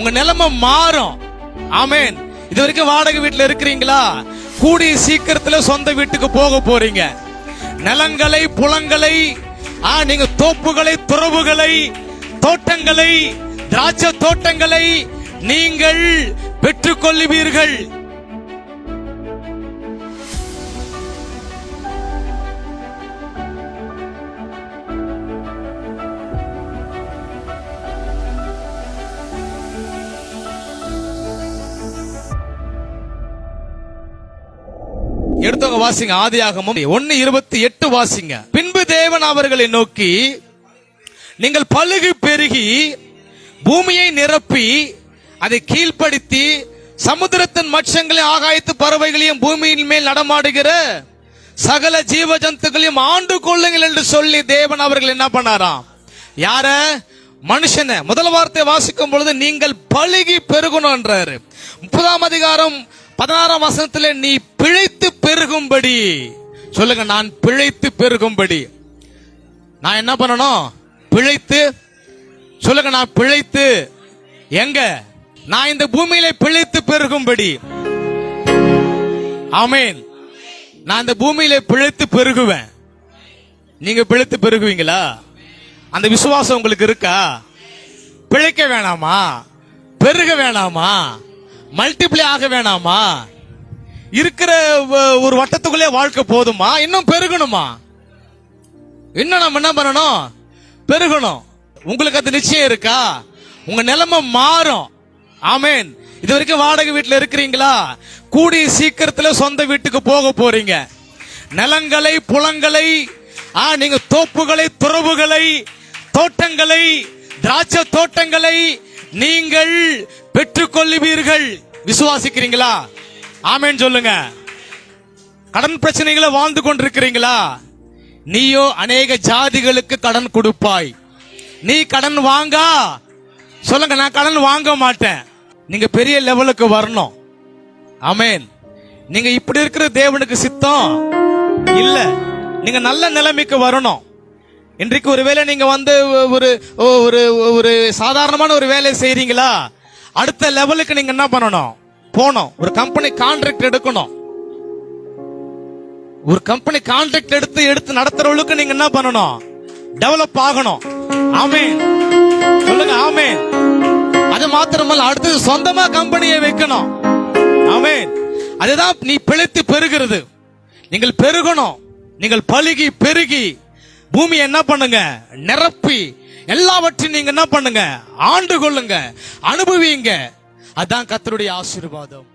உங்க நிலைமை மாறும். ஆமென். இது வரைக்கும் வாடகை வீட்டுல இருக்கிறீங்களா? கூடிய சீக்கிரத்துல சொந்த வீட்டுக்கு போக போறீங்க. நிலங்களை, புலங்களை, நீங்க தோப்புகளை, துறவுகளை, தோட்டங்களை, திராட்சை தோட்டங்களை நீங்கள் பெற்றுக்கொள்ளுவீர்கள். எடுத்தவங்க வாசிங்க. ஆதியாகமம் 1:28 வாசிங்க. பின்பு தேவன் அவர்களை நோக்கி, நீங்கள் பலுகி பெருகி பூமியை நிரப்பி அதை கீழ்ப்படுத்தி சமுத்திரத்தின் மச்சங்களையும் ஆகாயத்து பறவைகளையும் பூமியின் மேல் நடமாடுகிற சகல ஜீவ ஜந்துக்களையும் ஆண்டு கொள்ளுங்கள் என்று சொல்லி தேவன் அவர்கள் என்ன பண்ணாராம்? யார? மனுஷனை. முதல் வார்த்தை வாசிக்கும் பொழுது நீங்கள் பலுகி பெருகணும் என்றாரு. 30ஆம் அதிகாரம் 16ஆம் வசனத்திலே நீ பிழைத்து பெருகும்படி சொல்லுங்க. நான் பிழைத்து பெருகும்படி நான் என்ன பண்ணணும்? பிழைத்து சொல்லுங்க. நான் பிழைத்து எங்க? நான் இந்த பூமியில பிழைத்து பெருகும்படி. ஆமென். நான் இந்த பூமியில பிழைத்து பெருகுவேன். நீங்க பிழைத்து பெருகுவீங்களா? அந்த விசுவாசம் உங்களுக்கு இருக்கா? பிழைக்க வேணாமா? பெருக வேணாமா? மல்டிப்ளை ஆக வேணாமா? இருக்கிற ஒரு வட்டத்துக்குள்ளே வாழ்க்கை போதுமா? இன்னும் பெருகணுமா? இன்னும் நம்ம என்ன பண்ணணும்? பெருகணும். உங்களுக்கு அது நிச்சயம் இருக்கா? உங்க நிலைமை மாறும். ஆமென். இது வரைக்கும் வாடகை வீட்டுல இருக்கிறீங்களா? கூடிய சீக்கிரத்துல சொந்த வீட்டுக்கு போக போறீங்க. நிலங்களை, புலங்களை, நீங்க தோப்புகளை, துறவுகளை, தோட்டங்களை, திராட்சை தோட்டங்களை நீங்கள் பெற்றுக்கொள்ளுவீர்கள். விசுவாசிக்கிறீங்களா? ஆமென் சொல்லுங்க. கடன் பிரச்சனைகளை வாழ்ந்து கொண்டிருக்கிறீங்களா? நீயோ அநேக ஜாதிகளுக்கு கடன் கொடுப்பாய். நீ கடன் வாங்கா? சொல்லுங்க. நான் கடன் வாங்க மாட்டேன். நீங்க பெரிய லெவலுக்கு வரணும். ஆமென். நீங்க இப்படி இருக்கிற தேவனுக்கு சித்தம் இல்ல. நீங்க நல்ல நிலைமைக்கு வரணும். இன்றைக்கு ஒருவேளை நீங்க வந்து ஒரு ஒரு சாதாரணமான ஒரு வேலை செய்றீங்களா? அடுத்த லெவலுக்கு நீங்க என்ன பண்ணணும்? போனோம். ஒரு கம்பெனி கான்ட்ராக்ட் எடுக்கணும். ஒரு கம்பெனி கான்ட்ராக்ட் எடுத்து நடத்துறவங்களுக்கு நீங்க என்ன பண்ணணும்? டெவலப் ஆகணும். ஆமென் சொல்லுங்க. ஆமென். அது மாத்திரமல்ல, அடுத்தது சொந்தமா கம்பெனியை வைக்கணும். ஆமென். அதுதான் நீ பிழைத்து பெருகிறது. நீங்கள் பெருகணும். நீங்கள் பலுகி பெருகி பூமி என்ன பண்ணுங்க? நிரப்பி எல்லாவற்றையும் நீங்க என்ன பண்ணுங்க? ஆண்டு கொள்ளுங்க, அனுபவிங்க. அதான் கர்த்தருடைய ஆசீர்வாதம்.